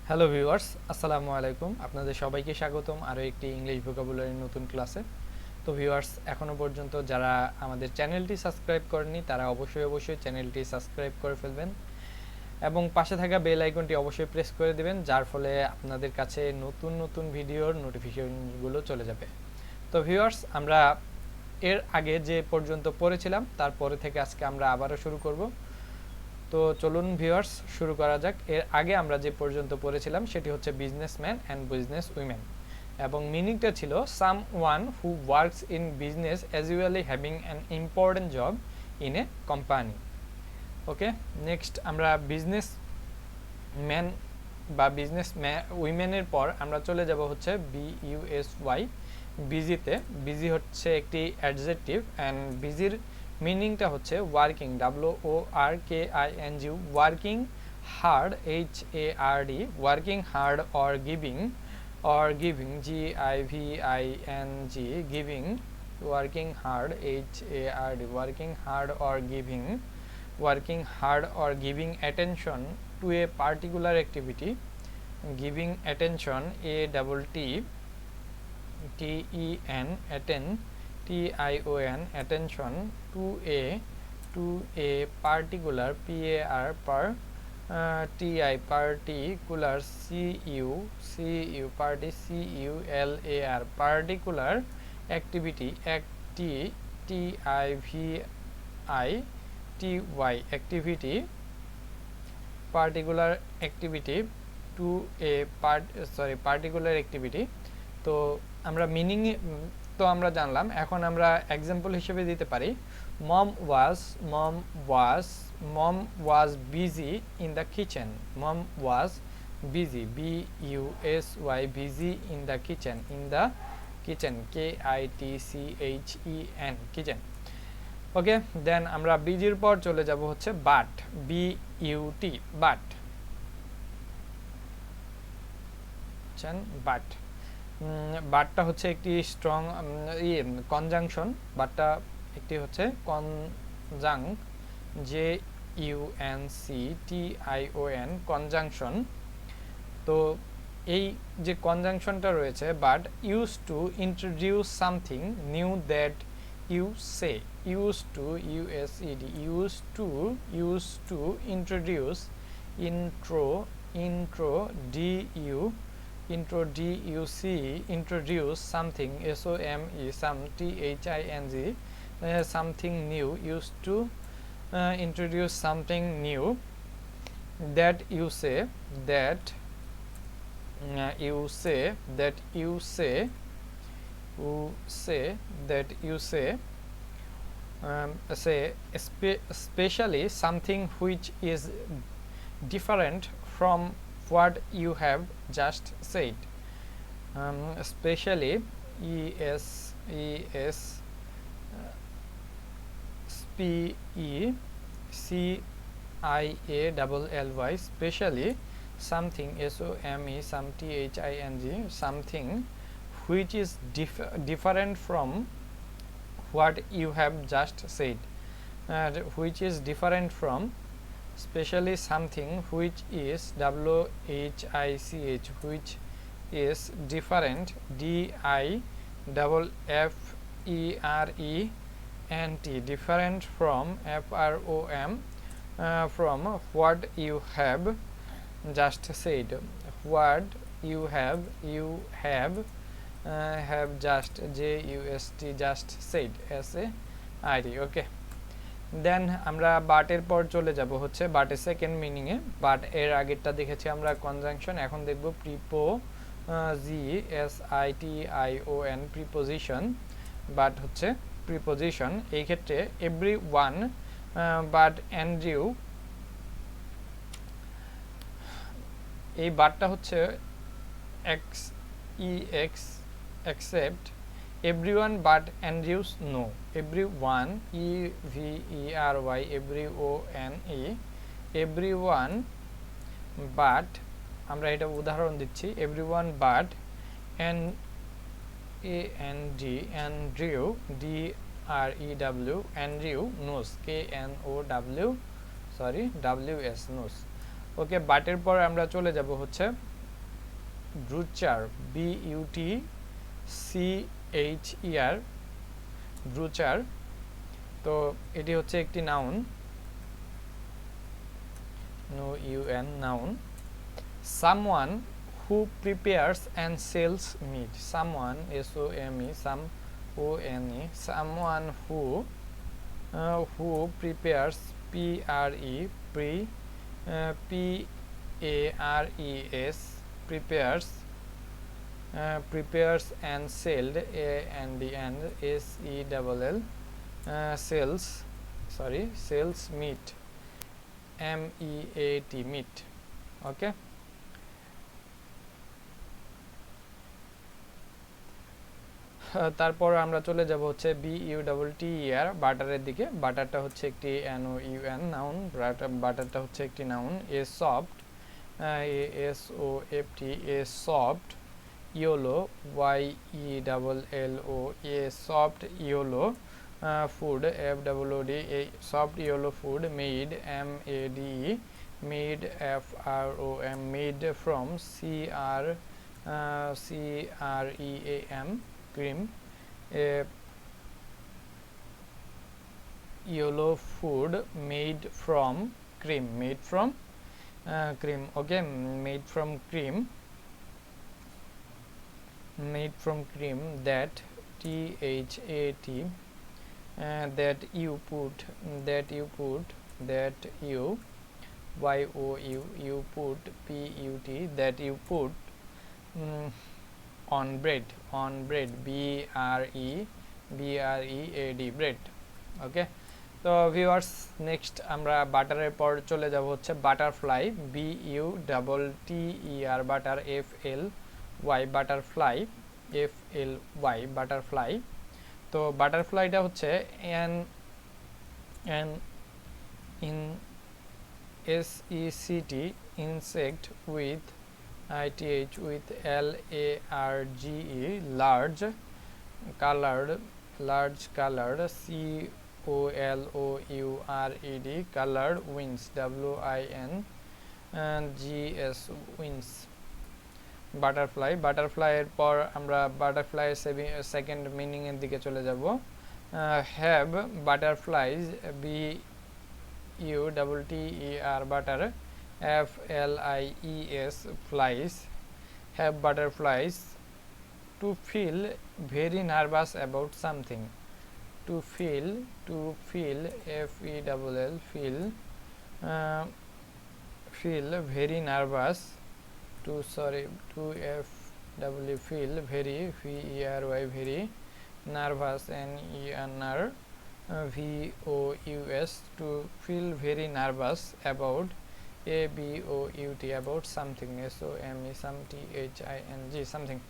Hello viewers, আসসালামু আলাইকুম। আপনাদের সবাইকে স্বাগতম আরও একটি ইংলিশ ভোকাবুলারি নতুন ক্লাসে। তো ভিউয়ার্স, এখনও পর্যন্ত যারা আমাদের চ্যানেলটি সাবস্ক্রাইব করেনি তারা অবশ্যই চ্যানেলটি সাবস্ক্রাইব করে ফেলবেন এবং পাশে থাকা বেল আইকনটি অবশ্যই প্রেস করে দেবেন, যার ফলে আপনাদের কাছে নতুন ভিডিওর নোটিফিকেশনগুলো চলে যাবে। তো ভিউয়ার্স, আমরা এর আগে যে পর্যন্ত পড়েছিলাম তারপরে থেকে আজকে আমরা আবারও শুরু করব। তো চলুন ভিউয়ার্স, শুরু করা যাক। এর আগে আমরা যে পর্যন্ত পড়েছিলাম সেটি হচ্ছে বিজনেসম্যান অ্যান্ড বিজনেস উইমেন, এবং মিনিংটা ছিল someone who works in business অ্যাজুয়ালি having an important job in a company. Okay, next আমরা বিজনেস ম্যান বা বিজনেস উইমেনের পর আমরা চলে যাব হচ্ছে BUSY, বিজিতে। বিজি হচ্ছে একটি অ্যাডজেক্টিভ অ্যান্ড বিজির মিনিংটা হচ্ছে working, WORKING, working hard, HARD, working hard or giving GIVING, giving, working hard, HARD, working hard or giving, working hard or giving attention to a particular activity, giving attention, ATTEN, TION, attention to a particular, PAR, TI, particular, CULAR, particular activity, TIVI, activity, particular activity to a particular activity। তো আমরা meaning তো আমরা জানলাম, এখন আমরা example হিসেবে দিতে পারি mom was busy in the kitchen, mom was busy, BUSY, busy in the kitchen, KITCHEN, kitchen। ওকে, দেন আমরা বিজির পর চলে যাব হচ্ছে বাট, BUT, বাট, বাট। বাটটা হচ্ছে একটি স্ট্রং কনজাংশন, বাটটা একটি হচ্ছে JUNCTION, কনজাংশন। তো এই যে কনজাংশনটা রয়েছে, but use to introduce something knew that you say, used to, USED, used to introduce, intro, DUC, introduce something, SOME, some, THING, something new, used to introduce something new, that you say, that you say, especially something which is different from what you have just said, especially SPECIALLY, specially something, SOME, some, THING, something which is different from what you have just said, which is different from, especially something which is, WHICH, which is different, DIFFERENT, different from, FROM, from what you have just said, what you have just, JUST, just said, SAID। ওকে, দেন আমরা বাটের পর চলে যাব হচ্ছে বাটের second মিনিংয়ে। But এর আগেরটা দেখেছি আমরা conjunction, এখন দেখব প্রিপোজিশন, প্রিপোজিশন। বাট হচ্ছে প্রিপোজিশন, এই ক্ষেত্রে এভরি ওয়ান, বাট অ্যান্ড্রিউ, এই বাটটা হচ্ছে EX, except, everyone but Andrews, no, everyone, EVERY, everyone, everyone but, আমরা এটা উদাহরণ দিচ্ছি, everyone but Andrew, DREW, Andrew knows, KNOW, WS, knows। ওকে, বাটের পর আমরা চলে যাব হচ্ছে ব্রুচার, BUTCHER, ব্রুচার। তো এটি হচ্ছে একটি noun, noun. Someone who prepares and sells meat, someone, SOME, someone who prepares, PREPARES, prepares and sold, SELL, sells meat, MEAT, meat. ওকে, তারপর আমরা চলে যাব হচ্ছে BUTTER, বাটারের দিকে। বাটারটা হচ্ছে একটি NOUN, নাউন। বাটারটা হচ্ছে একটি noun. A soft, SOFT, a soft yellow, YELLO, a soft yellow food, FOOD, a soft yellow food, made, MADE, made, FROM, made from, CREAM, cream, a yellow food made from cream, cream. Okay, made from cream, that, THAT, that you put, you put, PUT, that you put on bread, BREAD, bread. ওকে, তো viewers, next আমরা বাটারের পর চলে যাব হচ্ছে butterfly, BUTTER, butter, FLY, butterfly, butterfly. তো বাটারফ্লাইটা হচ্ছে an in SECT, insect, with ITH, with LARGE, large, colored, COLOURED, colored, wings, WINGS, wings, butterfly. বাটারফ্লাইয়ের পর আমরা বাটারফ্লাই সেকেন্ড মিনিং এর দিকে চলে যাব। Have butterflies, BUTTER, butter, FLIES, flies, have butterflies, to feel very nervous about something, to feel, FELL, feel very nervous, to feel very, very, nervous, NERVOUS, to feel very nervous about, ABOUT, about something, SOME, THING, something.